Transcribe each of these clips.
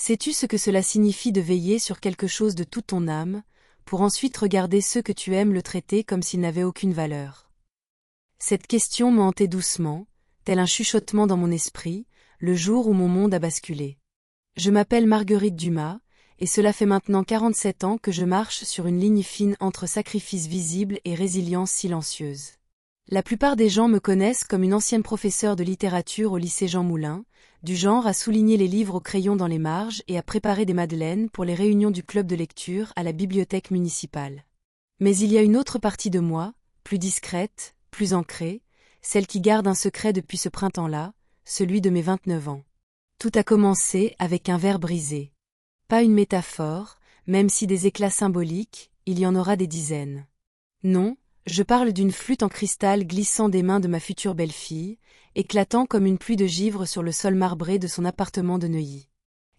Sais-tu ce que cela signifie de veiller sur quelque chose de toute ton âme, pour ensuite regarder ceux que tu aimes le traiter comme s'ils n'avaient aucune valeur? Cette question m'a hanté doucement, tel un chuchotement dans mon esprit, le jour où mon monde a basculé. Je m'appelle Marguerite Dumas, et cela fait maintenant 47 ans que je marche sur une ligne fine entre sacrifice visible et résilience silencieuse. La plupart des gens me connaissent comme une ancienne professeure de littérature au lycée Jean Moulin, du genre à souligner les livres au crayon dans les marges et à préparer des madeleines pour les réunions du club de lecture à la bibliothèque municipale. Mais il y a une autre partie de moi, plus discrète, plus ancrée, celle qui garde un secret depuis ce printemps-là, celui de mes 29 ans. Tout a commencé avec un verre brisé. Pas une métaphore, même si des éclats symboliques, il y en aura des dizaines. Non, je parle d'une flûte en cristal glissant des mains de ma future belle-fille, éclatant comme une pluie de givre sur le sol marbré de son appartement de Neuilly.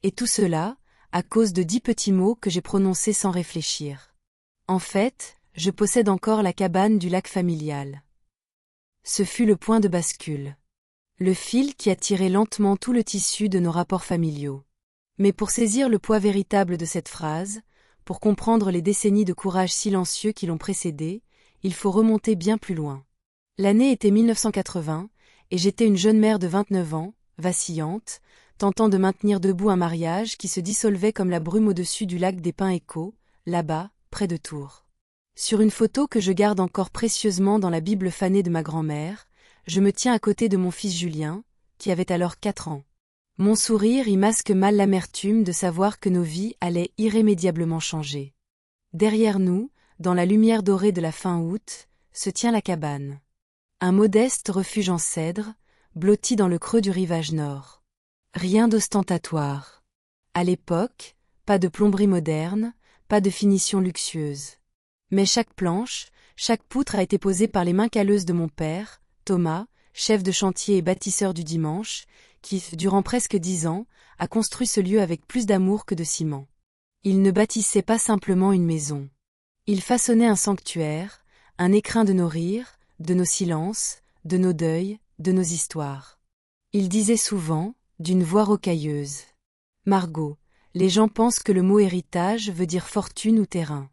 Et tout cela, à cause de 10 petits mots que j'ai prononcés sans réfléchir. En fait, je possède encore la cabane du lac familial. Ce fut le point de bascule. Le fil qui a tiré lentement tout le tissu de nos rapports familiaux. Mais pour saisir le poids véritable de cette phrase, pour comprendre les décennies de courage silencieux qui l'ont précédée, il faut remonter bien plus loin. L'année était 1980, et j'étais une jeune mère de 29 ans, vacillante, tentant de maintenir debout un mariage qui se dissolvait comme la brume au-dessus du lac des Pins Échos, là-bas, près de Tours. Sur une photo que je garde encore précieusement dans la Bible fanée de ma grand-mère, je me tiens à côté de mon fils Julien, qui avait alors 4 ans. Mon sourire y masque mal l'amertume de savoir que nos vies allaient irrémédiablement changer. Derrière nous, dans la lumière dorée de la fin août, se tient la cabane. Un modeste refuge en cèdre, blotti dans le creux du rivage nord. Rien d'ostentatoire. À l'époque, pas de plomberie moderne, pas de finition luxueuse. Mais chaque planche, chaque poutre a été posée par les mains calleuses de mon père, Thomas, chef de chantier et bâtisseur du dimanche, qui, durant presque 10 ans, a construit ce lieu avec plus d'amour que de ciment. Il ne bâtissait pas simplement une maison. Il façonnait un sanctuaire, un écrin de nos rires, de nos silences, de nos deuils, de nos histoires. Il disait souvent, d'une voix rocailleuse: « Margot, les gens pensent que le mot héritage veut dire fortune ou terrain.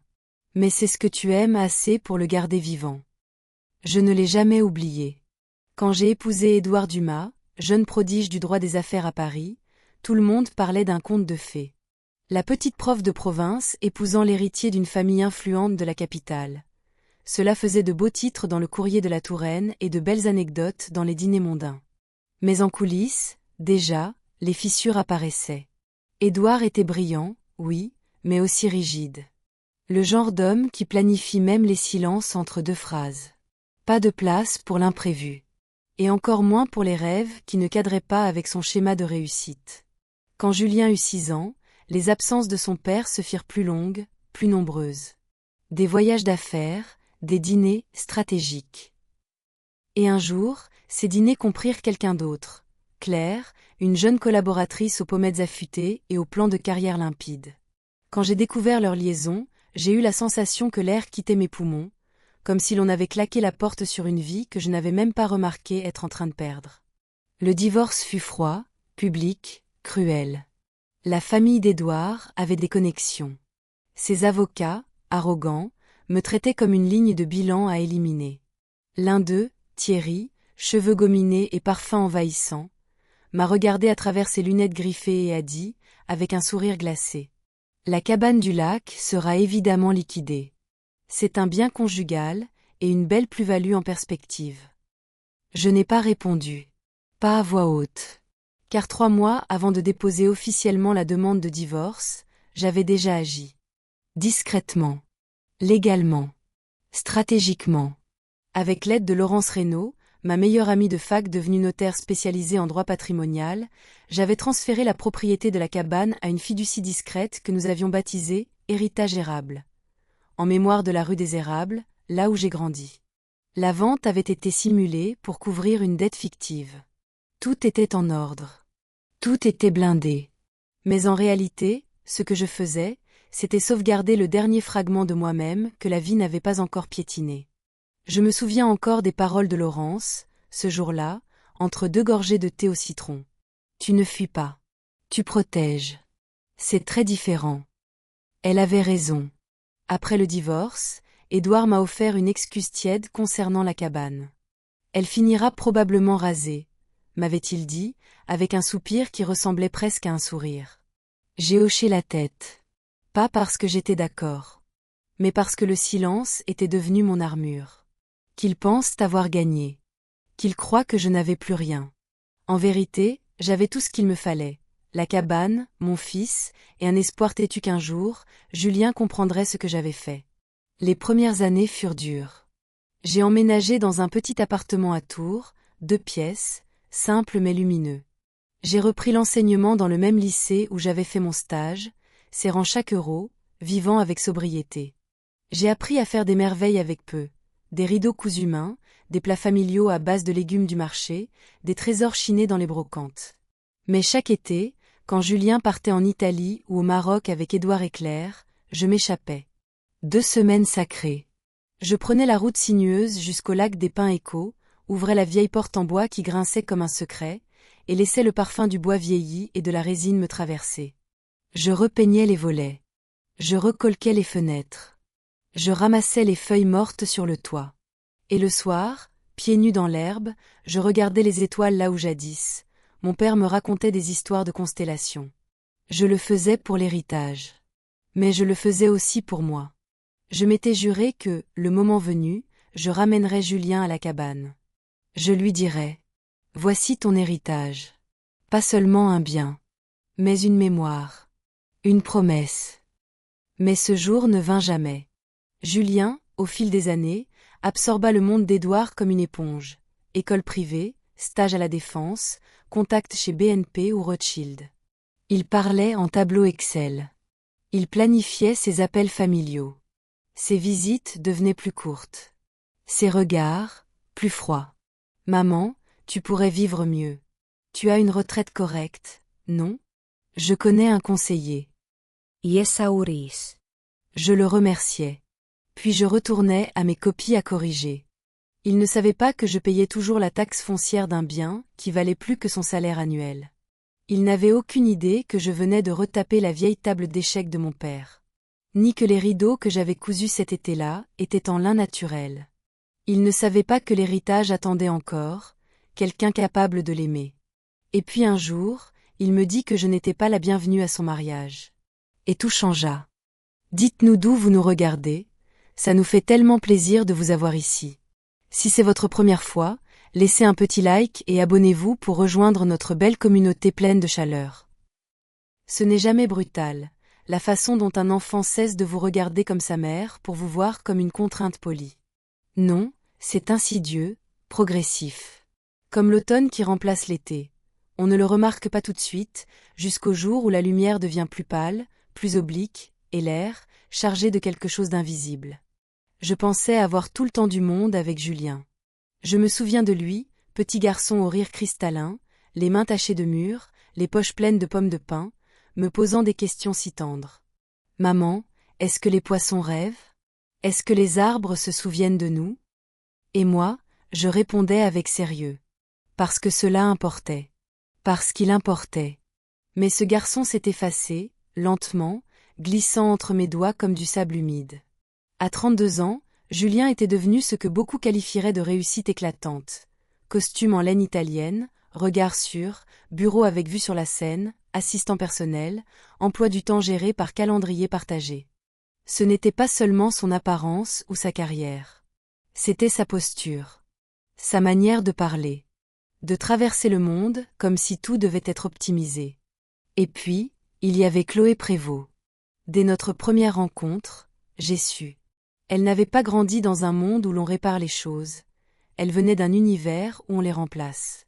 Mais c'est ce que tu aimes assez pour le garder vivant. » Je ne l'ai jamais oublié. Quand j'ai épousé Édouard Dumas, jeune prodige du droit des affaires à Paris, tout le monde parlait d'un conte de fées. La petite prof de province épousant l'héritier d'une famille influente de la capitale. Cela faisait de beaux titres dans le Courrier de la Touraine et de belles anecdotes dans les dîners mondains. Mais en coulisses, déjà, les fissures apparaissaient. Édouard était brillant, oui, mais aussi rigide. Le genre d'homme qui planifie même les silences entre 2 phrases. Pas de place pour l'imprévu. Et encore moins pour les rêves qui ne cadraient pas avec son schéma de réussite. Quand Julien eut 6 ans, les absences de son père se firent plus longues, plus nombreuses. Des voyages d'affaires, des dîners stratégiques. Et un jour, ces dîners comprirent quelqu'un d'autre, Claire, une jeune collaboratrice aux pommettes affûtées et aux plans de carrière limpides. Quand j'ai découvert leur liaison, j'ai eu la sensation que l'air quittait mes poumons, comme si l'on avait claqué la porte sur une vie que je n'avais même pas remarqué être en train de perdre. Le divorce fut froid, public, cruel. La famille d'Édouard avait des connexions. Ses avocats, arrogants, me traitaient comme une ligne de bilan à éliminer. L'un d'eux, Thierry, cheveux gominés et parfum envahissant, m'a regardé à travers ses lunettes griffées et a dit, avec un sourire glacé: « La cabane du lac sera évidemment liquidée. C'est un bien conjugal, et une belle plus-value en perspective. » Je n'ai pas répondu. Pas à voix haute. Car 3 mois avant de déposer officiellement la demande de divorce, j'avais déjà agi. Discrètement. Légalement. Stratégiquement. Avec l'aide de Laurence Reynaud, ma meilleure amie de fac devenue notaire spécialisée en droit patrimonial, j'avais transféré la propriété de la cabane à une fiducie discrète que nous avions baptisée « Héritage érable », en mémoire de la rue des Érables, là où j'ai grandi. La vente avait été simulée pour couvrir une dette fictive. Tout était en ordre. Tout était blindé. Mais en réalité, ce que je faisais, c'était sauvegarder le dernier fragment de moi-même que la vie n'avait pas encore piétiné. Je me souviens encore des paroles de Laurence, ce jour-là, entre 2 gorgées de thé au citron. « Tu ne fuis pas. Tu protèges. » C'est très différent. Elle avait raison. Après le divorce, Édouard m'a offert une excuse tiède concernant la cabane. Elle finira probablement rasée, m'avait-il dit, avec un soupir qui ressemblait presque à un sourire. J'ai hoché la tête. Pas parce que j'étais d'accord, mais parce que le silence était devenu mon armure. Qu'ils pensent avoir gagné. Qu'ils croient que je n'avais plus rien. En vérité, j'avais tout ce qu'il me fallait. La cabane, mon fils, et un espoir têtu qu'un jour, Julien comprendrait ce que j'avais fait. Les premières années furent dures. J'ai emménagé dans un petit appartement à Tours, 2 pièces, simple mais lumineux. J'ai repris l'enseignement dans le même lycée où j'avais fait mon stage, serrant chaque euro, vivant avec sobriété. J'ai appris à faire des merveilles avec peu. Des rideaux cousus main, des plats familiaux à base de légumes du marché, des trésors chinés dans les brocantes. Mais chaque été, quand Julien partait en Italie ou au Maroc avec Édouard et Claire, je m'échappais. 2 semaines sacrées. Je prenais la route sinueuse jusqu'au lac des Pins Échos, ouvrais la vieille porte en bois qui grinçait comme un secret, et laissais le parfum du bois vieilli et de la résine me traverser. Je repeignais les volets. Je recolquais les fenêtres. Je ramassais les feuilles mortes sur le toit. Et le soir, pieds nus dans l'herbe, je regardais les étoiles là où jadis, mon père me racontait des histoires de constellations. Je le faisais pour l'héritage. Mais je le faisais aussi pour moi. Je m'étais juré que, le moment venu, je ramènerais Julien à la cabane. Je lui dirais: voici ton héritage. Pas seulement un bien, mais une mémoire, une promesse. Mais ce jour ne vint jamais. Julien, au fil des années, absorba le monde d'Édouard comme une éponge. École privée, stage à la Défense, contact chez BNP ou Rothschild. Il parlait en tableau Excel. Il planifiait ses appels familiaux. Ses visites devenaient plus courtes. Ses regards, plus froids. Maman, tu pourrais vivre mieux. Tu as une retraite correcte, non? Je connais un conseiller. Yesauris. Je le remerciais. Puis je retournais à mes copies à corriger. Il ne savait pas que je payais toujours la taxe foncière d'un bien qui valait plus que son salaire annuel. Il n'avait aucune idée que je venais de retaper la vieille table d'échecs de mon père. Ni que les rideaux que j'avais cousus cet été-là étaient en lin naturel. Il ne savait pas que l'héritage attendait encore, quelqu'un capable de l'aimer. Et puis un jour, il me dit que je n'étais pas la bienvenue à son mariage. Et tout changea. Dites-nous d'où vous nous regardez, ça nous fait tellement plaisir de vous avoir ici. Si c'est votre première fois, laissez un petit like et abonnez-vous pour rejoindre notre belle communauté pleine de chaleur. Ce n'est jamais brutal, la façon dont un enfant cesse de vous regarder comme sa mère pour vous voir comme une contrainte polie. Non, c'est insidieux, progressif. Comme l'automne qui remplace l'été. On ne le remarque pas tout de suite, jusqu'au jour où la lumière devient plus pâle, plus oblique, et l'air, chargé de quelque chose d'invisible. Je pensais avoir tout le temps du monde avec Julien. Je me souviens de lui, petit garçon au rire cristallin, les mains tachées de mûres, les poches pleines de pommes de pin, me posant des questions si tendres. Maman, est-ce que les poissons rêvent? Est-ce que les arbres se souviennent de nous? Et moi, je répondais avec sérieux. Parce que cela importait. Parce qu'il importait. Mais ce garçon s'est effacé, lentement, glissant entre mes doigts comme du sable humide. À 32 ans, Julien était devenu ce que beaucoup qualifieraient de réussite éclatante. Costume en laine italienne, regard sûr, bureau avec vue sur la Seine, assistant personnel, emploi du temps géré par calendrier partagé. Ce n'était pas seulement son apparence ou sa carrière. C'était sa posture. Sa manière de parler. De traverser le monde comme si tout devait être optimisé. Et puis, il y avait Chloé Prévost. Dès notre première rencontre, j'ai su. Elle n'avait pas grandi dans un monde où l'on répare les choses. Elle venait d'un univers où on les remplace.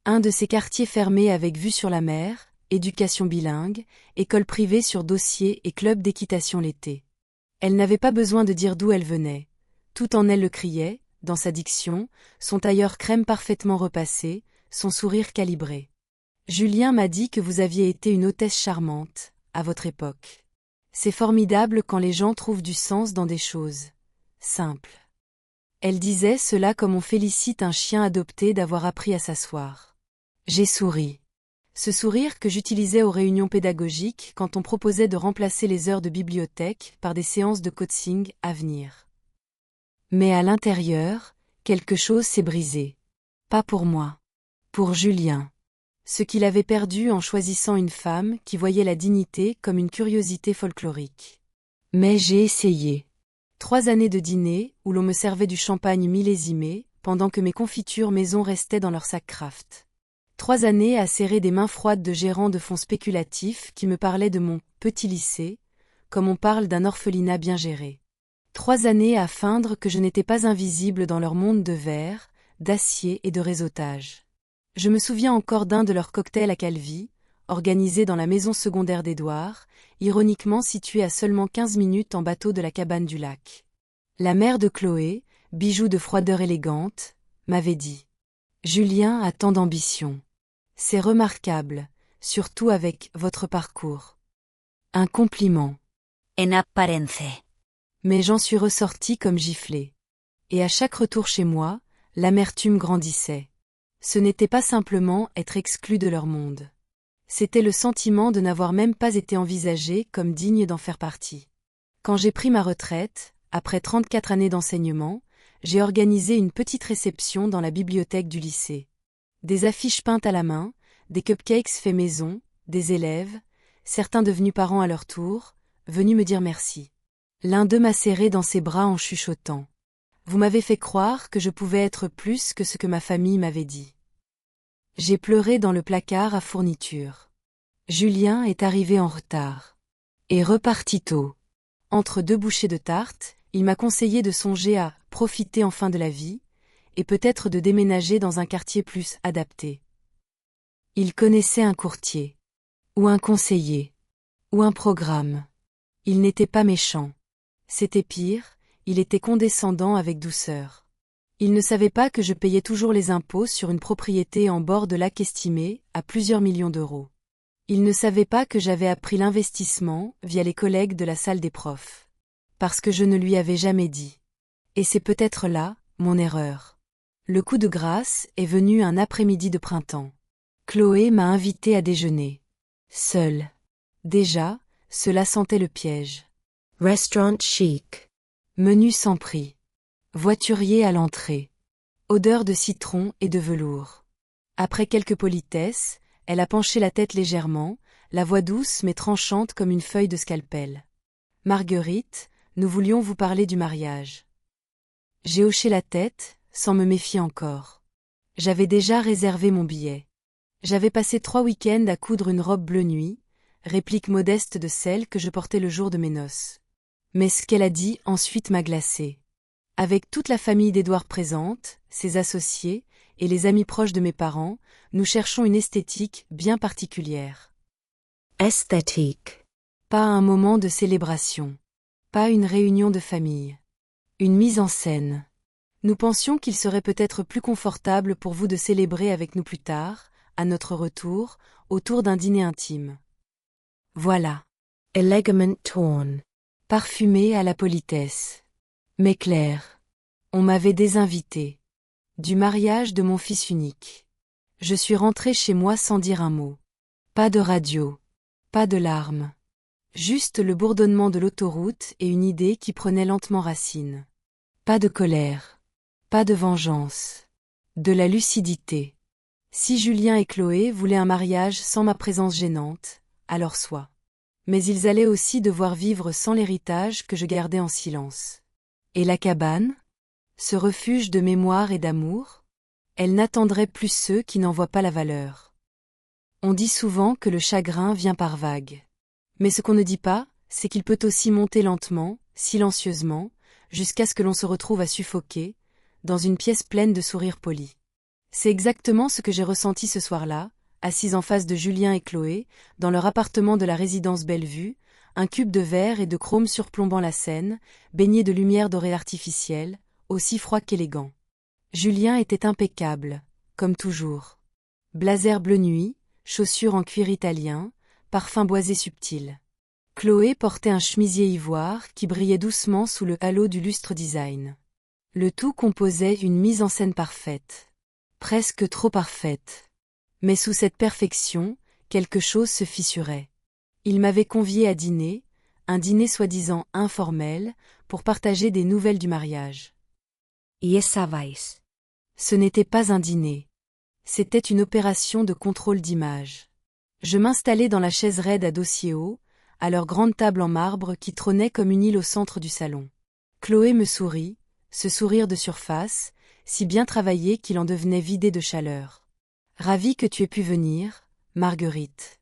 Un de ces quartiers fermés avec vue sur la mer, éducation bilingue, école privée sur dossier et club d'équitation l'été. Elle n'avait pas besoin de dire d'où elle venait. Tout en elle le criait, dans sa diction, son tailleur crème parfaitement repassé, son sourire calibré. Julien m'a dit que vous aviez été une hôtesse charmante, à votre époque. C'est formidable quand les gens trouvent du sens dans des choses simples. Elle disait cela comme on félicite un chien adopté d'avoir appris à s'asseoir. J'ai souri. Ce sourire que j'utilisais aux réunions pédagogiques quand on proposait de remplacer les heures de bibliothèque par des séances de coaching à venir. Mais à l'intérieur, quelque chose s'est brisé. Pas pour moi. Pour Julien. Ce qu'il avait perdu en choisissant une femme qui voyait la dignité comme une curiosité folklorique. Mais j'ai essayé. 3 années de dîner, où l'on me servait du champagne millésimé, pendant que mes confitures maison restaient dans leur sac Kraft. 3 années à serrer des mains froides de gérants de fonds spéculatifs qui me parlaient de mon « petit lycée », comme on parle d'un orphelinat bien géré. 3 années à feindre que je n'étais pas invisible dans leur monde de verre, d'acier et de réseautage. Je me souviens encore d'un de leurs cocktails à Calvi, organisé dans la maison secondaire d'Édouard, ironiquement située à seulement 15 minutes en bateau de la cabane du lac. La mère de Chloé, bijou de froideur élégante, m'avait dit « Julien a tant d'ambition. C'est remarquable, surtout avec votre parcours. » Un compliment. En apparence. Mais j'en suis ressortie comme giflée. Et à chaque retour chez moi, l'amertume grandissait. Ce n'était pas simplement être exclu de leur monde. C'était le sentiment de n'avoir même pas été envisagé comme digne d'en faire partie. Quand j'ai pris ma retraite, après 34 années d'enseignement, j'ai organisé une petite réception dans la bibliothèque du lycée. Des affiches peintes à la main, des cupcakes faits maison, des élèves, certains devenus parents à leur tour, venus me dire merci. L'un d'eux m'a serré dans ses bras en chuchotant. Vous m'avez fait croire que je pouvais être plus que ce que ma famille m'avait dit. J'ai pleuré dans le placard à fourniture. Julien est arrivé en retard. Et reparti tôt. Entre 2 bouchées de tarte, il m'a conseillé de songer à profiter enfin de la vie, et peut-être de déménager dans un quartier plus adapté. Il connaissait un courtier. Ou un conseiller. Ou un programme. Il n'était pas méchant. C'était pire, il était condescendant avec douceur. Il ne savait pas que je payais toujours les impôts sur une propriété en bord de lac estimée à plusieurs millions d'euros. Il ne savait pas que j'avais appris l'investissement via les collègues de la salle des profs. Parce que je ne lui avais jamais dit. Et c'est peut-être là, mon erreur. Le coup de grâce est venu un après-midi de printemps. Chloé m'a invité à déjeuner. Seule. Déjà, cela sentait le piège. Restaurant chic. Menu sans prix. Voiturier à l'entrée. Odeur de citron et de velours. Après quelques politesses, elle a penché la tête légèrement, la voix douce mais tranchante comme une feuille de scalpel. Marguerite, nous voulions vous parler du mariage. J'ai hoché la tête, sans me méfier encore. J'avais déjà réservé mon billet. J'avais passé 3 week-ends à coudre une robe bleu nuit, réplique modeste de celle que je portais le jour de mes noces. Mais ce qu'elle a dit ensuite m'a glacée. Avec toute la famille d'Édouard présente, ses associés, et les amis proches de mes parents, nous cherchons une esthétique bien particulière. Esthétique. Pas un moment de célébration. Pas une réunion de famille. Une mise en scène. Nous pensions qu'il serait peut-être plus confortable pour vous de célébrer avec nous plus tard, à notre retour, autour d'un dîner intime. Voilà. Elegant tone. Parfumé à la politesse. Mais clair. On m'avait désinvité. Du mariage de mon fils unique. Je suis rentrée chez moi sans dire un mot. Pas de radio. Pas de larmes. Juste le bourdonnement de l'autoroute et une idée qui prenait lentement racine. Pas de colère. Pas de vengeance. De la lucidité. Si Julien et Chloé voulaient un mariage sans ma présence gênante, alors soit. Mais ils allaient aussi devoir vivre sans l'héritage que je gardais en silence. Et la cabane? Ce refuge de mémoire et d'amour? Elle n'attendrait plus ceux qui n'en voient pas la valeur. On dit souvent que le chagrin vient par vagues. Mais ce qu'on ne dit pas, c'est qu'il peut aussi monter lentement, silencieusement, jusqu'à ce que l'on se retrouve à suffoquer, dans une pièce pleine de sourires polis. C'est exactement ce que j'ai ressenti ce soir-là, assise en face de Julien et Chloé, dans leur appartement de la résidence Bellevue, un cube de verre et de chrome surplombant la scène, baigné de lumière dorée artificielle, aussi froid qu'élégant. Julien était impeccable, comme toujours. Blazer bleu nuit, chaussures en cuir italien, parfum boisé subtil. Chloé portait un chemisier ivoire qui brillait doucement sous le halo du lustre design. Le tout composait une mise en scène parfaite. Presque trop parfaite. Mais sous cette perfection, quelque chose se fissurait. Il m'avait convié à dîner, un dîner soi-disant informel, pour partager des nouvelles du mariage. Iesavais. Ce n'était pas un dîner. C'était une opération de contrôle d'image. Je m'installai dans la chaise raide à dossier haut, à leur grande table en marbre qui trônait comme une île au centre du salon. Chloé me sourit, ce sourire de surface, si bien travaillé qu'il en devenait vidé de chaleur. Ravie que tu aies pu venir, Marguerite.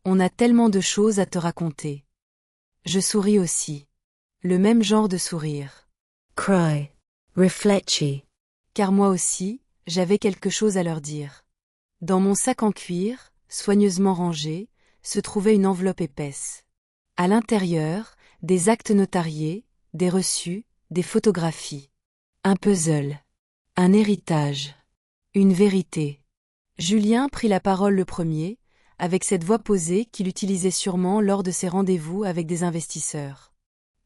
On a tellement de choses à te raconter. Je souris aussi. Le même genre de sourire. Cry. Rifleci. Car moi aussi, j'avais quelque chose à leur dire. Dans mon sac en cuir, soigneusement rangé, se trouvait une enveloppe épaisse. À l'intérieur, des actes notariés, des reçus, des photographies. Un puzzle. Un héritage. Une vérité. Julien prit la parole le premier, avec cette voix posée qu'il utilisait sûrement lors de ses rendez-vous avec des investisseurs.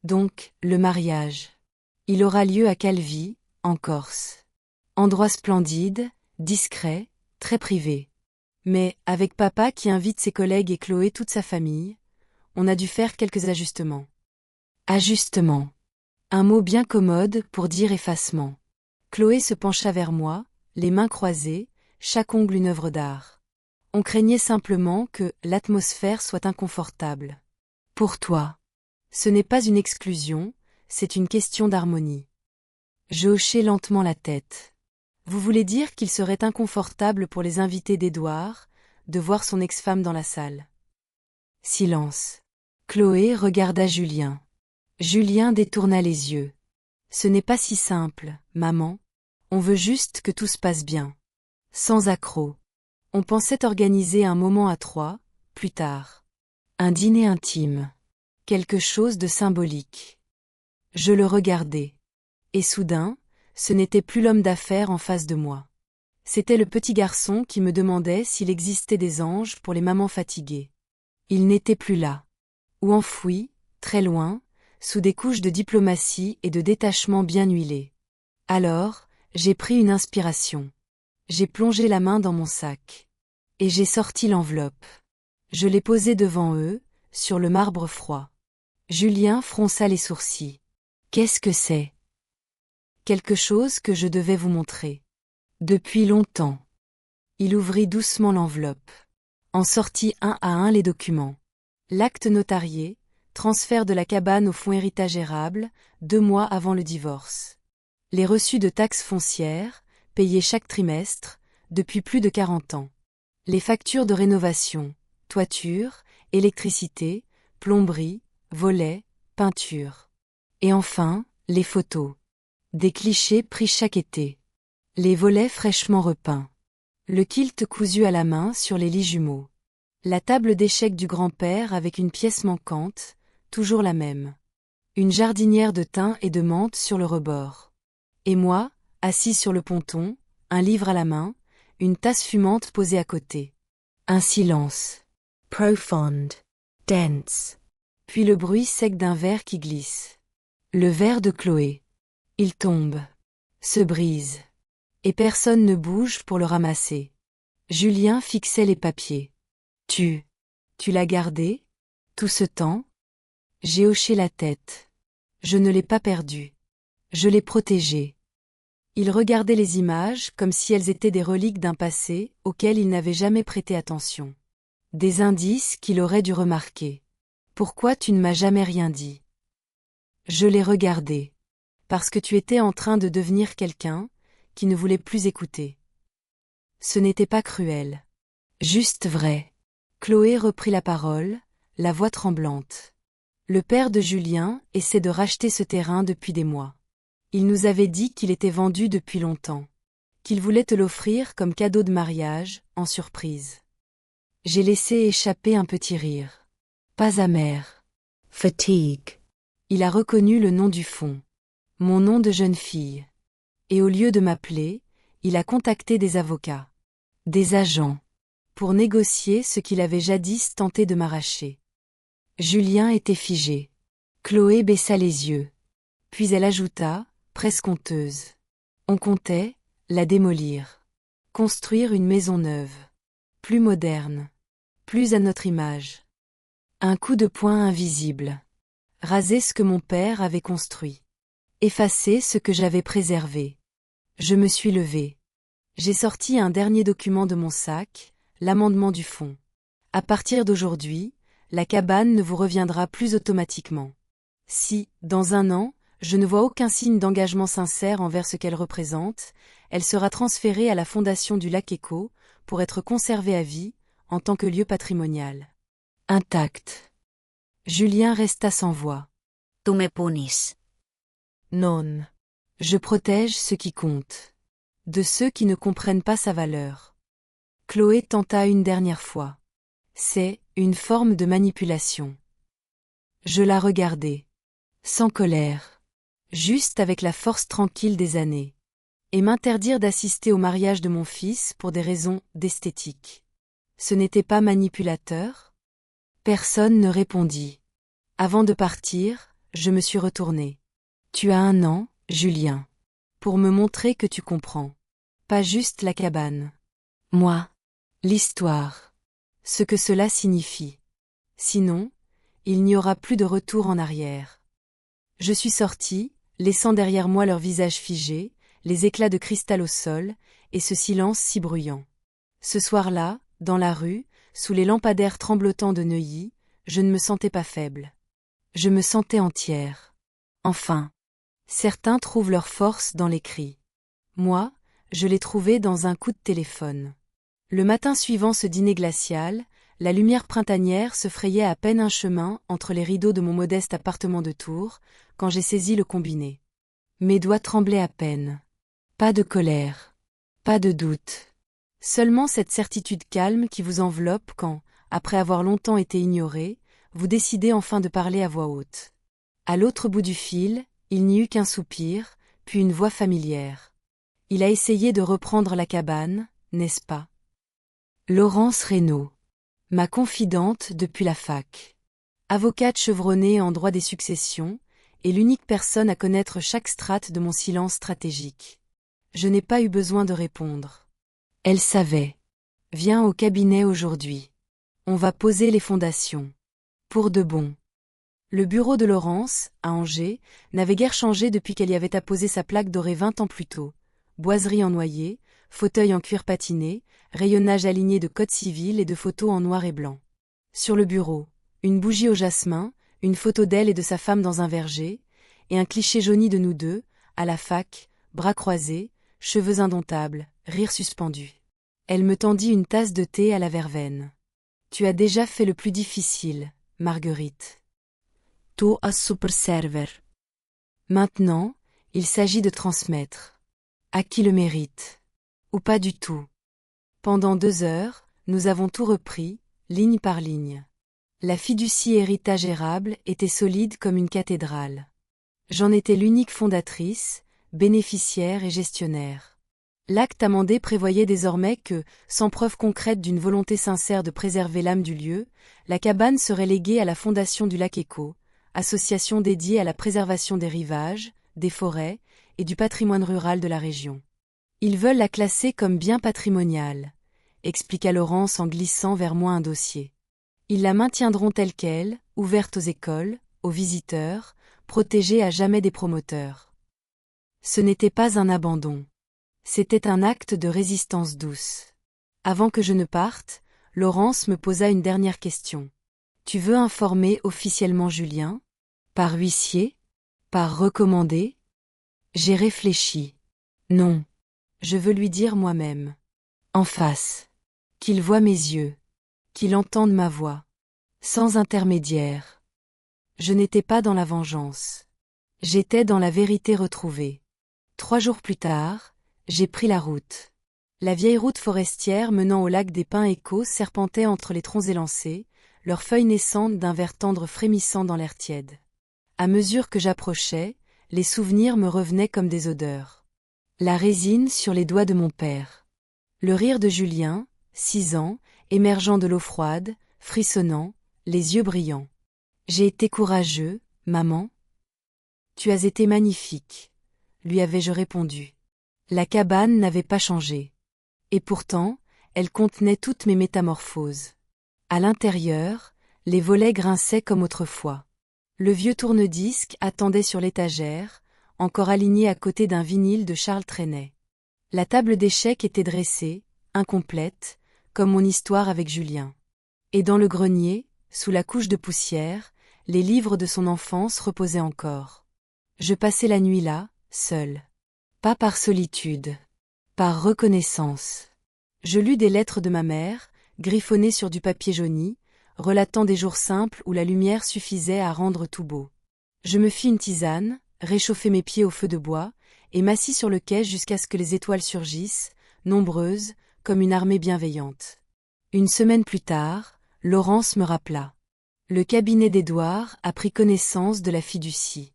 Donc, le mariage. Il aura lieu à Calvi, en Corse. Endroit splendide, discret, très privé. Mais, avec papa qui invite ses collègues et Chloé toute sa famille, on a dû faire quelques ajustements. Ajustements. Un mot bien commode pour dire effacement. Chloé se pencha vers moi, les mains croisées, chaque ongle une œuvre d'art. On craignait simplement que l'atmosphère soit inconfortable. Pour toi. Ce n'est pas une exclusion, c'est une question d'harmonie. Je hochai lentement la tête. Vous voulez dire qu'il serait inconfortable pour les invités d'Édouard, de voir son ex-femme dans la salle. Silence. Chloé regarda Julien. Julien détourna les yeux. Ce n'est pas si simple, maman. On veut juste que tout se passe bien. Sans accroc. On pensait organiser un moment à trois, plus tard. Un dîner intime. Quelque chose de symbolique. Je le regardais. Et soudain, ce n'était plus l'homme d'affaires en face de moi. C'était le petit garçon qui me demandait s'il existait des anges pour les mamans fatiguées. Il n'était plus là. Ou enfoui, très loin, sous des couches de diplomatie et de détachement bien huilées. Alors, j'ai pris une inspiration. J'ai plongé la main dans mon sac. Et j'ai sorti l'enveloppe. Je l'ai posée devant eux, sur le marbre froid. Julien fronça les sourcils. Qu'est-ce que c'est ? Quelque chose que je devais vous montrer. Depuis longtemps. Il ouvrit doucement l'enveloppe. En sortit un à un les documents. L'acte notarié, transfert de la cabane au fonds héritage érable, 2 mois avant le divorce. Les reçus de taxes foncières, payés chaque trimestre, depuis plus de 40 ans. Les factures de rénovation, toiture, électricité, plomberie, volets, peinture. Et enfin, les photos. Des clichés pris chaque été. Les volets fraîchement repeints. Le kilt cousu à la main sur les lits jumeaux. La table d'échecs du grand-père avec une pièce manquante, toujours la même. Une jardinière de thym et de menthe sur le rebord. Et moi, assis sur le ponton, un livre à la main, une tasse fumante posée à côté. Un silence. Profound. Dense. Puis le bruit sec d'un verre qui glisse. Le verre de Chloé. Il tombe. Se brise. Et personne ne bouge pour le ramasser. Julien fixait les papiers. Tu l'as gardé, tout ce temps ? J'ai hoché la tête. Je ne l'ai pas perdu. Je l'ai protégé. Il regardait les images comme si elles étaient des reliques d'un passé auquel il n'avait jamais prêté attention. Des indices qu'il aurait dû remarquer. Pourquoi tu ne m'as jamais rien dit ? Je l'ai regardé. Parce que tu étais en train de devenir quelqu'un qui ne voulait plus écouter. Ce n'était pas cruel. Juste vrai. Chloé reprit la parole, la voix tremblante. Le père de Julien essaie de racheter ce terrain depuis des mois. Il nous avait dit qu'il était vendu depuis longtemps. Qu'il voulait te l'offrir comme cadeau de mariage, en surprise. J'ai laissé échapper un petit rire. Pas amer. Fatigue. Il a reconnu le nom du fonds. Mon nom de jeune fille. Et au lieu de m'appeler, il a contacté des avocats. Des agents. Pour négocier ce qu'il avait jadis tenté de m'arracher. Julien était figé. Chloé baissa les yeux. Puis elle ajouta, presque honteuse. On comptait la démolir. Construire une maison neuve. Plus moderne. plus à notre image. Un coup de poing invisible. Raser ce que mon père avait construit. Effacer ce que j'avais préservé. Je me suis levé. J'ai sorti un dernier document de mon sac, l'amendement du fonds. À partir d'aujourd'hui, la cabane ne vous reviendra plus automatiquement. Si, dans un an, je ne vois aucun signe d'engagement sincère envers ce qu'elle représente, elle sera transférée à la Fondation du Lac Écho, pour être conservée à vie, en tant que lieu patrimonial. Intact. Julien resta sans voix. Tu me punis. Non. Je protège ce qui compte. De ceux qui ne comprennent pas sa valeur. Chloé tenta une dernière fois. C'est une forme de manipulation. Je la regardai. Sans colère. Juste avec la force tranquille des années. Et m'interdire d'assister au mariage de mon fils pour des raisons d'esthétique. Ce n'était pas manipulateur? Personne ne répondit. Avant de partir, je me suis retournée. Tu as 1 an, Julien. Pour me montrer que tu comprends. Pas juste la cabane. Moi. L'histoire. Ce que cela signifie. Sinon, il n'y aura plus de retour en arrière. Je suis sortie, laissant derrière moi leur visage figé, les éclats de cristal au sol, et ce silence si bruyant. Ce soir-là, dans la rue, sous les lampadaires tremblotants de Neuilly, je ne me sentais pas faible. Je me sentais entière. Enfin. Certains trouvent leur force dans les cris. Moi, je l'ai trouvée dans un coup de téléphone. Le matin suivant ce dîner glacial, la lumière printanière se frayait à peine un chemin entre les rideaux de mon modeste appartement de Tours, quand j'ai saisi le combiné. Mes doigts tremblaient à peine. Pas de colère. Pas de doute. Seulement cette certitude calme qui vous enveloppe quand, après avoir longtemps été ignoré, vous décidez enfin de parler à voix haute. À l'autre bout du fil, il n'y eut qu'un soupir, puis une voix familière. Il a essayé de reprendre la cabane, n'est-ce pas? Laurence Reynaud. Ma confidente depuis la fac. Avocate chevronnée en droit des successions, et l'unique personne à connaître chaque strate de mon silence stratégique. Je n'ai pas eu besoin de répondre. Elle savait. Viens au cabinet aujourd'hui. On va poser les fondations. Pour de bon. Le bureau de Laurence, à Angers, n'avait guère changé depuis qu'elle y avait apposé sa plaque dorée 20 ans plus tôt. Boiserie en noyer, fauteuil en cuir patiné, rayonnage aligné de code civil et de photos en noir et blanc. Sur le bureau, une bougie au jasmin, une photo d'elle et de sa femme dans un verger, et un cliché jauni de nous deux, à la fac, bras croisés, cheveux indomptables, rire suspendu. Elle me tendit une tasse de thé à la verveine. Tu as déjà fait le plus difficile, Marguerite. Tu as super server. Maintenant, il s'agit de transmettre. À qui le mérite? Ou pas du tout. Pendant 2 heures, nous avons tout repris, ligne par ligne. La fiducie héritage érable était solide comme une cathédrale. J'en étais l'unique fondatrice, bénéficiaire et gestionnaire. L'acte amendé prévoyait désormais que, sans preuve concrète d'une volonté sincère de préserver l'âme du lieu, la cabane serait léguée à la Fondation du Lac Écho, association dédiée à la préservation des rivages, des forêts et du patrimoine rural de la région. Ils veulent la classer comme bien patrimonial, expliqua Laurence en glissant vers moi un dossier. Ils la maintiendront telle qu'elle, ouverte aux écoles, aux visiteurs, protégée à jamais des promoteurs. Ce n'était pas un abandon. C'était un acte de résistance douce. Avant que je ne parte, Laurence me posa une dernière question. Tu veux informer officiellement Julien? Par huissier? Par recommandé? J'ai réfléchi. Non. Je veux lui dire moi-même. En face. Qu'il voie mes yeux. Qu'il entende ma voix. Sans intermédiaire. Je n'étais pas dans la vengeance. J'étais dans la vérité retrouvée. 3 jours plus tard, j'ai pris la route. La vieille route forestière menant au lac des Pins Échos serpentait entre les troncs élancés, leurs feuilles naissantes d'un vert tendre frémissant dans l'air tiède. À mesure que j'approchais, les souvenirs me revenaient comme des odeurs. La résine sur les doigts de mon père. Le rire de Julien, 6 ans, émergeant de l'eau froide, frissonnant, les yeux brillants. J'ai été courageux, maman. Tu as été magnifique, lui avais-je répondu. La cabane n'avait pas changé. Et pourtant, elle contenait toutes mes métamorphoses. À l'intérieur, les volets grinçaient comme autrefois. Le vieux tourne-disque attendait sur l'étagère, encore aligné à côté d'un vinyle de Charles Trenet. La table d'échecs était dressée, incomplète, comme mon histoire avec Julien. Et dans le grenier, sous la couche de poussière, les livres de son enfance reposaient encore. Je passais la nuit là, seule. Pas par solitude. Par reconnaissance. Je lus des lettres de ma mère, griffonnées sur du papier jauni, relatant des jours simples où la lumière suffisait à rendre tout beau. Je me fis une tisane, réchauffai mes pieds au feu de bois, et m'assis sur le quai jusqu'à ce que les étoiles surgissent, nombreuses, comme une armée bienveillante. Une semaine plus tard, Laurence me rappela. Le cabinet d'Édouard a pris connaissance de la fiducie.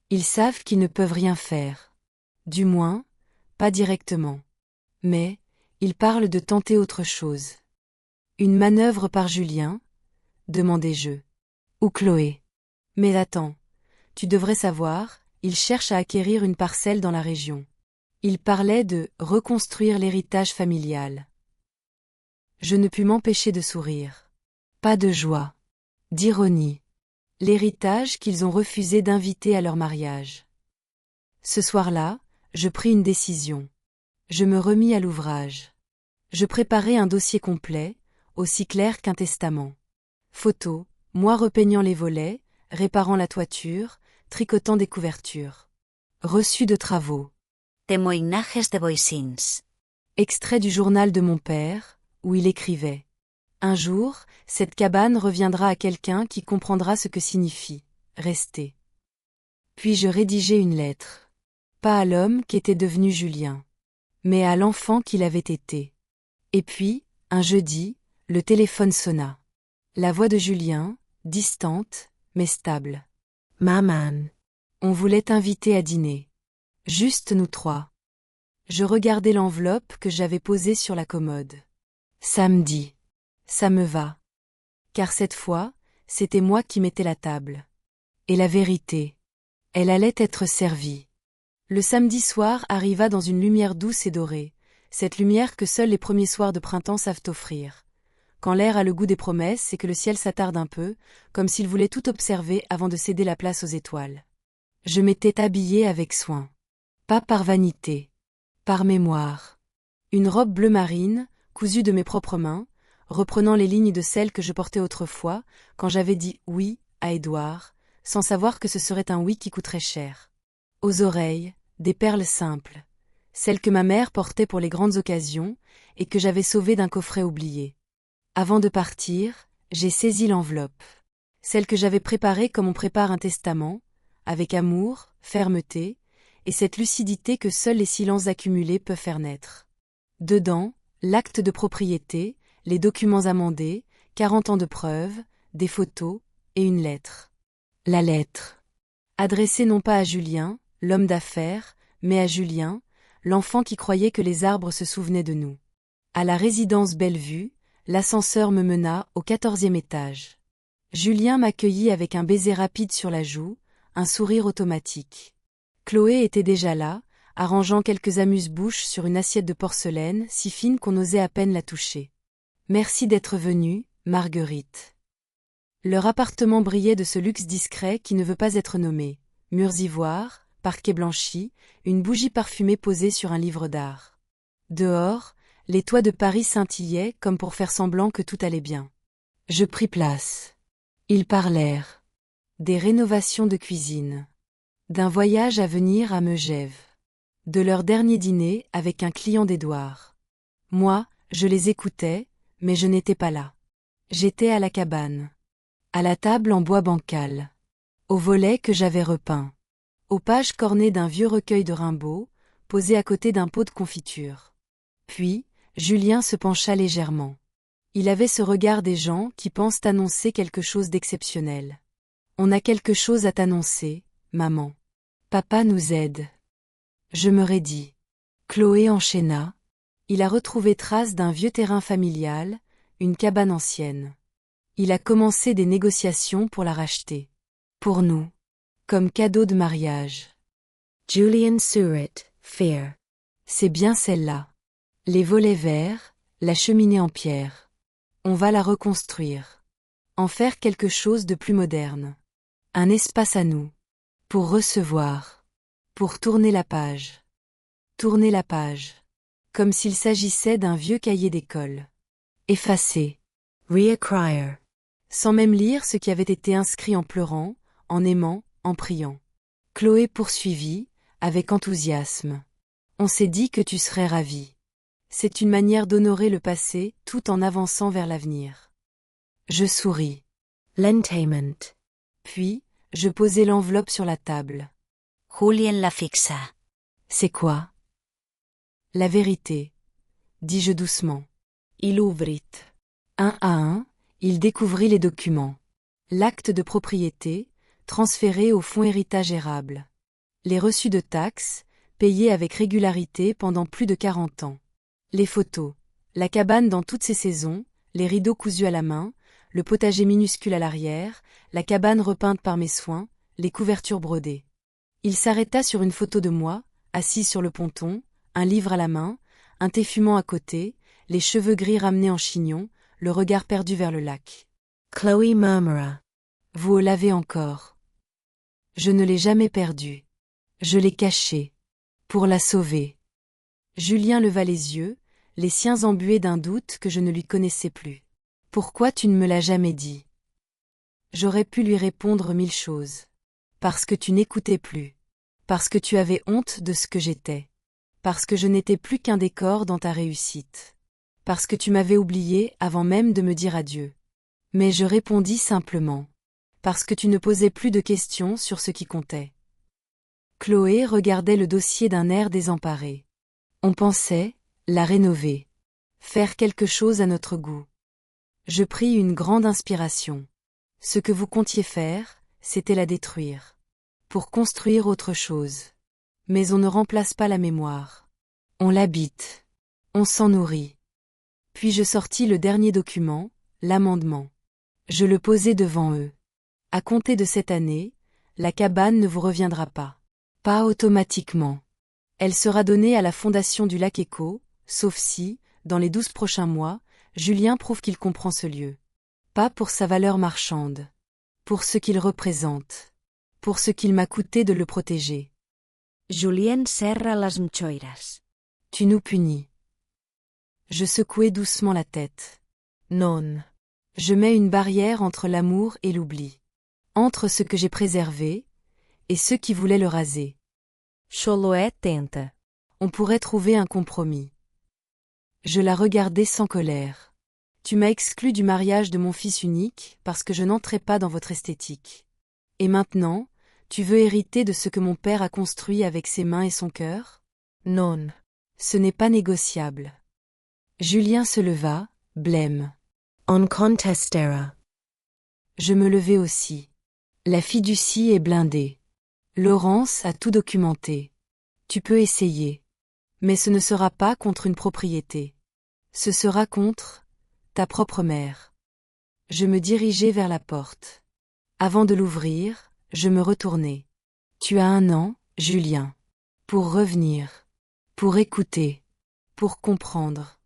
Ils savent qu'ils ne peuvent rien faire. Du moins, pas directement. Mais, ils parlent de tenter autre chose. Une manœuvre par Julien? Demandai-je. Ou Chloé? Mais attends. Tu devrais savoir, ils cherchent à acquérir une parcelle dans la région. Ils parlaient de reconstruire l'héritage familial. Je ne pus m'empêcher de sourire. Pas de joie. D'ironie. L'héritage qu'ils ont refusé d'inviter à leur mariage. Ce soir-là, je pris une décision. Je me remis à l'ouvrage. Je préparai un dossier complet, aussi clair qu'un testament. Photos, moi repeignant les volets, réparant la toiture, tricotant des couvertures. Reçu de travaux. Temoignajes de Voisins. Extrait du journal de mon père, où il écrivait. Un jour, cette cabane reviendra à quelqu'un qui comprendra ce que signifie rester. Puis je rédigeai une lettre. Pas à l'homme qu'était devenu Julien, mais à l'enfant qu'il avait été. Et puis, un jeudi, le téléphone sonna. La voix de Julien, distante, mais stable. Maman. On voulait t'inviter à dîner. Juste nous trois. Je regardai l'enveloppe que j'avais posée sur la commode. Samedi. Ça me va. Car cette fois, c'était moi qui mettais la table. Et la vérité. Elle allait être servie. Le samedi soir arriva dans une lumière douce et dorée, cette lumière que seuls les premiers soirs de printemps savent offrir. Quand l'air a le goût des promesses et que le ciel s'attarde un peu, comme s'il voulait tout observer avant de céder la place aux étoiles. Je m'étais habillée avec soin. Pas par vanité. Par mémoire. Une robe bleu marine, cousue de mes propres mains, reprenant les lignes de celle que je portais autrefois, quand j'avais dit oui à Édouard, sans savoir que ce serait un oui qui coûterait cher. Aux oreilles, des perles simples, celles que ma mère portait pour les grandes occasions, et que j'avais sauvées d'un coffret oublié. Avant de partir, j'ai saisi l'enveloppe. Celle que j'avais préparée comme on prépare un testament, avec amour, fermeté, et cette lucidité que seuls les silences accumulés peuvent faire naître. Dedans, l'acte de propriété, les documents amendés, 40 ans de preuves, des photos, et une lettre. La lettre. Adressée non pas à Julien, l'homme d'affaires, mais à Julien, l'enfant qui croyait que les arbres se souvenaient de nous. À la résidence Bellevue, l'ascenseur me mena au 14e étage. Julien m'accueillit avec un baiser rapide sur la joue, un sourire automatique. Chloé était déjà là, arrangeant quelques amuse-bouches sur une assiette de porcelaine si fine qu'on osait à peine la toucher. Merci d'être venue, Marguerite. Leur appartement brillait de ce luxe discret qui ne veut pas être nommé. Murs ivoire, parquet blanchi, une bougie parfumée posée sur un livre d'art. Dehors, les toits de Paris scintillaient comme pour faire semblant que tout allait bien. Je pris place. Ils parlèrent. Des rénovations de cuisine. D'un voyage à venir à Megève. De leur dernier dîner avec un client d'Édouard. Moi, je les écoutais, mais je n'étais pas là. J'étais à la cabane. À la table en bois bancal. Au volet que j'avais repeint. Aux pages cornées d'un vieux recueil de Rimbaud, posé à côté d'un pot de confiture. Puis, Julien se pencha légèrement. Il avait ce regard des gens qui pensent annoncer quelque chose d'exceptionnel. On a quelque chose à t'annoncer, maman. Papa nous aide. Je me raidis. Chloé enchaîna. Il a retrouvé trace d'un vieux terrain familial, une cabane ancienne. Il a commencé des négociations pour la racheter. Pour nous. Comme cadeau de mariage. Julian Surratt, Fair. C'est bien celle-là. Les volets verts, la cheminée en pierre. On va la reconstruire. En faire quelque chose de plus moderne. Un espace à nous. Pour recevoir. Pour tourner la page. Tourner la page. Comme s'il s'agissait d'un vieux cahier d'école. Effacer. Reacquire. Sans même lire ce qui avait été inscrit en pleurant, en aimant, en priant. Chloé poursuivit, avec enthousiasme. On s'est dit que tu serais ravie. C'est une manière d'honorer le passé tout en avançant vers l'avenir. Je souris. L'entertainment. Puis, je posai l'enveloppe sur la table. Julien la fixa. C'est quoi? La vérité, dis-je doucement. Il ouvrit. Un à un, il découvrit les documents. L'acte de propriété, transféré au fonds héritage érable. Les reçus de taxes, payés avec régularité pendant plus de 40 ans. Les photos. La cabane dans toutes ses saisons, les rideaux cousus à la main, le potager minuscule à l'arrière, la cabane repeinte par mes soins, les couvertures brodées. Il s'arrêta sur une photo de moi, assise sur le ponton, un livre à la main, un thé fumant à côté, les cheveux gris ramenés en chignon, le regard perdu vers le lac. Chloé murmura. Vous l'avez encore. Je ne l'ai jamais perdue. Je l'ai cachée. Pour la sauver. Julien leva les yeux, les siens embués d'un doute que je ne lui connaissais plus. Pourquoi tu ne me l'as jamais dit? J'aurais pu lui répondre 1000 choses. Parce que tu n'écoutais plus. Parce que tu avais honte de ce que j'étais. Parce que je n'étais plus qu'un décor dans ta réussite. Parce que tu m'avais oublié avant même de me dire adieu. Mais je répondis simplement. Parce que tu ne posais plus de questions sur ce qui comptait. Chloé regardait le dossier d'un air désemparé. On pensait la rénover. Faire quelque chose à notre goût. Je pris une grande inspiration. Ce que vous comptiez faire, c'était la détruire. Pour construire autre chose. Mais on ne remplace pas la mémoire. On l'habite. On s'en nourrit. Puis je sortis le dernier document, l'amendement. Je le posai devant eux. À compter de cette année, la cabane ne vous reviendra pas. Pas automatiquement. Elle sera donnée à la fondation du lac Écho, sauf si, dans les 12 prochains mois, Julien prouve qu'il comprend ce lieu. Pas pour sa valeur marchande. Pour ce qu'il représente. Pour ce qu'il m'a coûté de le protéger. Julien serra las mchoiras. Tu nous punis. Je secouai doucement la tête. Non. Je mets une barrière entre l'amour et l'oubli. Entre ce que j'ai préservé, et ceux qui voulaient le raser. Choloé tenta. On pourrait trouver un compromis. Je la regardai sans colère. Tu m'as exclu du mariage de mon fils unique parce que je n'entrais pas dans votre esthétique. Et maintenant, tu veux hériter de ce que mon père a construit avec ses mains et son cœur? Non. Ce n'est pas négociable. Julien se leva, blême. On contestera. Je me levai aussi. La fiducie est blindée. Laurence a tout documenté. Tu peux essayer. Mais ce ne sera pas contre une propriété. Ce sera contre ta propre mère. Je me dirigeai vers la porte. Avant de l'ouvrir, je me retournai. Tu as 1 an, Julien. Pour revenir. Pour écouter. Pour comprendre.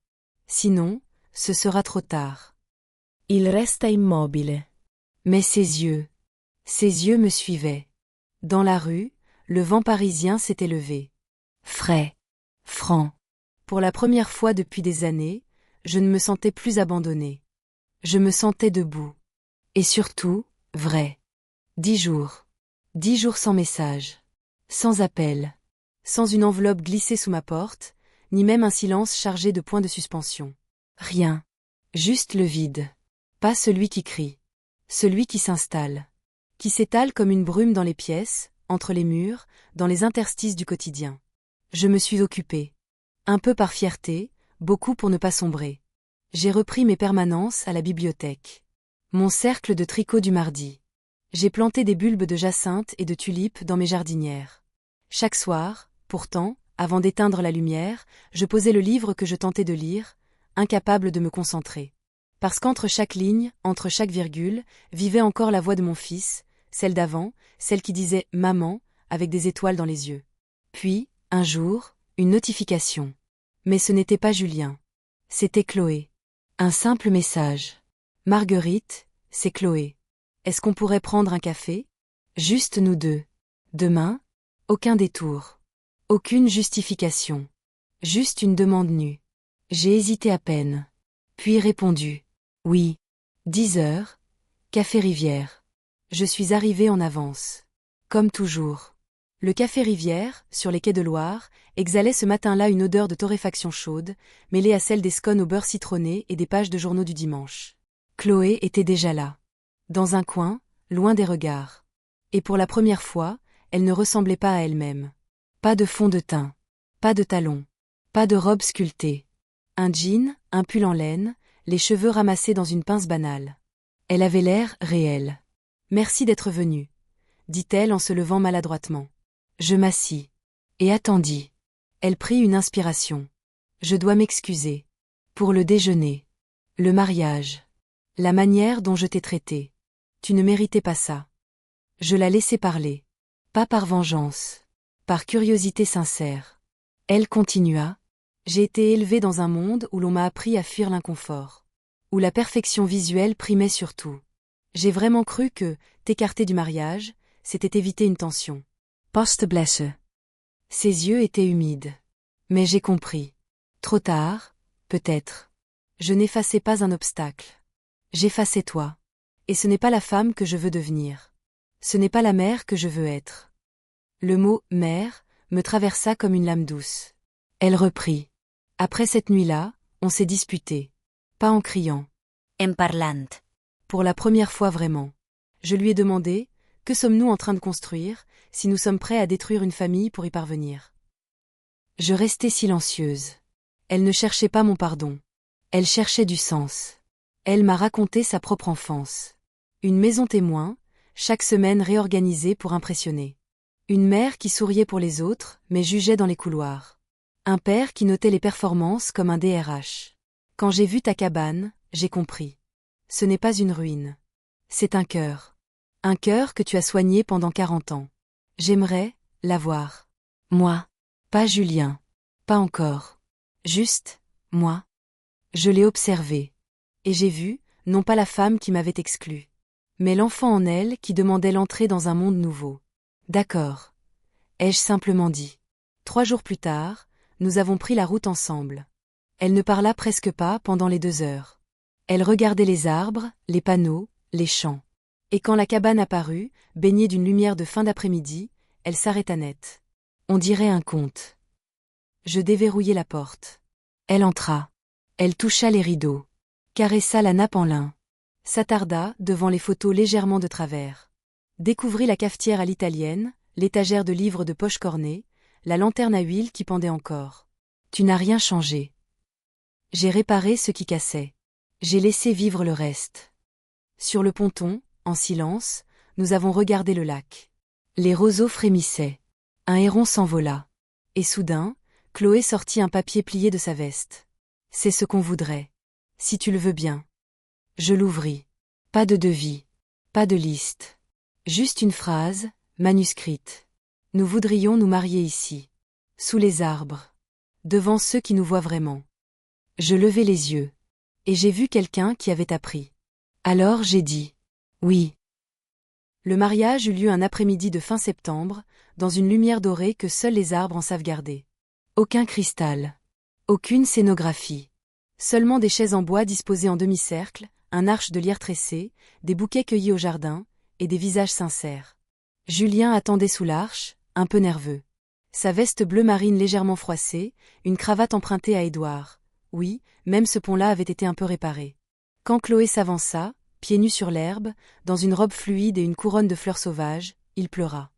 Sinon, ce sera trop tard. Il resta immobile. Mais ses yeux me suivaient. Dans la rue, le vent parisien s'était levé. Frais. Franc. Pour la première fois depuis des années, je ne me sentais plus abandonnée. Je me sentais debout. Et surtout, vrai. 10 jours. 10 jours sans message. Sans appel. Sans une enveloppe glissée sous ma porte, ni même un silence chargé de points de suspension. Rien. Juste le vide. Pas celui qui crie. Celui qui s'installe. Qui s'étale comme une brume dans les pièces, entre les murs, dans les interstices du quotidien. Je me suis occupée. Un peu par fierté, beaucoup pour ne pas sombrer. J'ai repris mes permanences à la bibliothèque. Mon cercle de tricot du mardi. J'ai planté des bulbes de jacinthe et de tulipes dans mes jardinières. Chaque soir, pourtant, avant d'éteindre la lumière, je posais le livre que je tentais de lire, incapable de me concentrer. Parce qu'entre chaque ligne, entre chaque virgule, vivait encore la voix de mon fils, celle d'avant, celle qui disait « Maman » avec des étoiles dans les yeux. Puis, un jour, une notification. Mais ce n'était pas Julien. C'était Chloé. Un simple message. Marguerite, c'est Chloé. Est-ce qu'on pourrait prendre un café? Juste nous deux. Demain? Aucun détour. Aucune justification. Juste une demande nue. J'ai hésité à peine. Puis répondu. Oui. 10 heures. Café Rivière. Je suis arrivée en avance. Comme toujours. Le café Rivière, sur les quais de Loire, exhalait ce matin-là une odeur de torréfaction chaude, mêlée à celle des scones au beurre citronné et des pages de journaux du dimanche. Chloé était déjà là. Dans un coin, loin des regards. Et pour la première fois, elle ne ressemblait pas à elle-même. Pas de fond de teint. Pas de talons. Pas de robe sculptée. Un jean, un pull en laine, les cheveux ramassés dans une pince banale. Elle avait l'air réelle. Merci d'être venue, dit-elle en se levant maladroitement. Je m'assis. Et attendis. Elle prit une inspiration. Je dois m'excuser. Pour le déjeuner. Le mariage. La manière dont je t'ai traité. Tu ne méritais pas ça. Je la laissai parler. Pas par vengeance. Par curiosité sincère. Elle continua. J'ai été élevée dans un monde où l'on m'a appris à fuir l'inconfort. Où la perfection visuelle primait surtout. J'ai vraiment cru que, t'écarter du mariage, c'était éviter une tension. Post-blesse. Ses yeux étaient humides. Mais j'ai compris. Trop tard, peut-être. Je n'effaçais pas un obstacle. J'effaçais toi. Et ce n'est pas la femme que je veux devenir. Ce n'est pas la mère que je veux être. Le mot « mère » me traversa comme une lame douce. Elle reprit. Après cette nuit-là, on s'est disputé. Pas en criant. En parlant. Pour la première fois vraiment. Je lui ai demandé, que sommes-nous en train de construire, si nous sommes prêts à détruire une famille pour y parvenir? Je restai silencieuse. Elle ne cherchait pas mon pardon. Elle cherchait du sens. Elle m'a raconté sa propre enfance. Une maison témoin, chaque semaine réorganisée pour impressionner. Une mère qui souriait pour les autres, mais jugeait dans les couloirs. Un père qui notait les performances comme un DRH. Quand j'ai vu ta cabane, j'ai compris. Ce n'est pas une ruine. C'est un cœur. Un cœur que tu as soigné pendant 40 ans. J'aimerais l'avoir. Moi. Pas Julien. Pas encore. Juste, moi. Je l'ai observé. Et j'ai vu, non pas la femme qui m'avait exclue, mais l'enfant en elle qui demandait l'entrée dans un monde nouveau. D'accord. Ai-je simplement dit. 3 jours plus tard, nous avons pris la route ensemble. Elle ne parla presque pas pendant les 2 heures. Elle regardait les arbres, les panneaux, les champs. Et quand la cabane apparut, baignée d'une lumière de fin d'après-midi, elle s'arrêta net. On dirait un conte. Je déverrouillai la porte. Elle entra. Elle toucha les rideaux. Caressa la nappe en lin. S'attarda devant les photos légèrement de travers. Découvrit la cafetière à l'italienne, l'étagère de livres de poche cornée, la lanterne à huile qui pendait encore. Tu n'as rien changé. J'ai réparé ce qui cassait. J'ai laissé vivre le reste. Sur le ponton, en silence, nous avons regardé le lac. Les roseaux frémissaient. Un héron s'envola. Et soudain, Chloé sortit un papier plié de sa veste. C'est ce qu'on voudrait. Si tu le veux bien. Je l'ouvris. Pas de devis. Pas de liste. Juste une phrase, manuscrite. Nous voudrions nous marier ici. Sous les arbres. Devant ceux qui nous voient vraiment. Je levai les yeux. Et j'ai vu quelqu'un qui avait appris. Alors j'ai dit. Oui. Le mariage eut lieu un après-midi de fin septembre, dans une lumière dorée que seuls les arbres en savent garder. Aucun cristal. Aucune scénographie. Seulement des chaises en bois disposées en demi-cercle, un arche de lierre tressé, des bouquets cueillis au jardin, et des visages sincères. Julien attendait sous l'arche, un peu nerveux. Sa veste bleu marine légèrement froissée, une cravate empruntée à Édouard. Oui, même ce pont-là avait été un peu réparé. Quand Chloé s'avança, pieds nus sur l'herbe, dans une robe fluide et une couronne de fleurs sauvages, il pleura.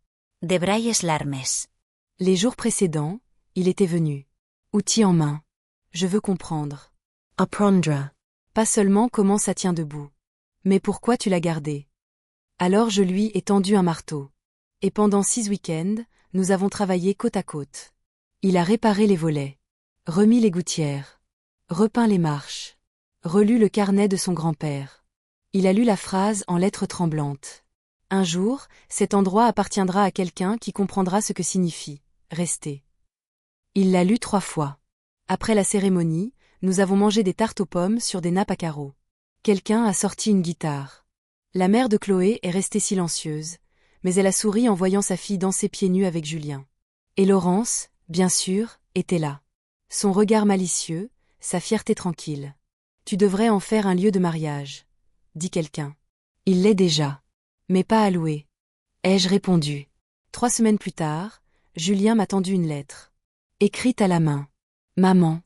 De braies larmes. Les jours précédents, il était venu. Outil en main. Je veux comprendre. Apprendre. Pas seulement comment ça tient debout. Mais pourquoi tu l'as gardé? Alors je lui ai tendu un marteau. Et pendant 6 week-ends, nous avons travaillé côte à côte. Il a réparé les volets. Remis les gouttières. Repeint les marches. Relu le carnet de son grand-père. Il a lu la phrase en lettres tremblantes. Un jour, cet endroit appartiendra à quelqu'un qui comprendra ce que signifie « rester ». Il l'a lu 3 fois. Après la cérémonie, nous avons mangé des tartes aux pommes sur des nappes à carreaux. Quelqu'un a sorti une guitare. La mère de Chloé est restée silencieuse, mais elle a souri en voyant sa fille danser pieds nus avec Julien. Et Laurence, bien sûr, était là. Son regard malicieux, sa fierté tranquille. Tu devrais en faire un lieu de mariage, dit quelqu'un. Il l'est déjà. Mais pas à louer. Ai-je répondu. 3 semaines plus tard, Julien m'a tendu une lettre. Écrite à la main. Maman.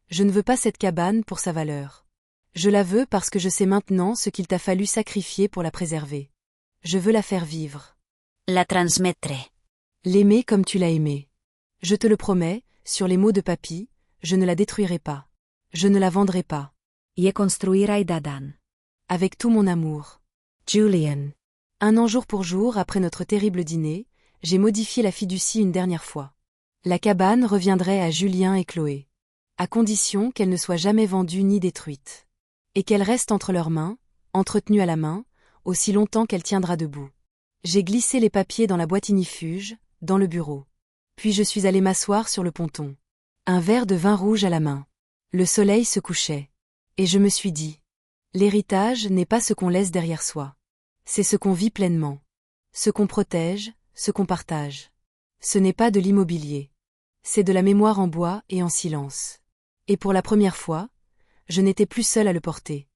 Je ne veux pas cette cabane pour sa valeur. Je la veux parce que je sais maintenant ce qu'il t'a fallu sacrifier pour la préserver. Je veux la faire vivre. La transmettré. L'aimer comme tu l'as aimée. Je te le promets, sur les mots de papy, je ne la détruirai pas. Je ne la vendrai pas. Je construirai dadan. Avec tout mon amour. Julian. 1 an jour pour jour après notre terrible dîner, j'ai modifié la fiducie une dernière fois. La cabane reviendrait à Julien et Chloé. À condition qu'elle ne soit jamais vendue ni détruite. Et qu'elle reste entre leurs mains, entretenue à la main, aussi longtemps qu'elle tiendra debout. J'ai glissé les papiers dans la boîte ignifuge, dans le bureau. Puis je suis allé m'asseoir sur le ponton. Un verre de vin rouge à la main. Le soleil se couchait. Et je me suis dit. L'héritage n'est pas ce qu'on laisse derrière soi. C'est ce qu'on vit pleinement. Ce qu'on protège, ce qu'on partage. Ce n'est pas de l'immobilier. C'est de la mémoire en bois et en silence. Et pour la première fois, je n'étais plus seule à le porter.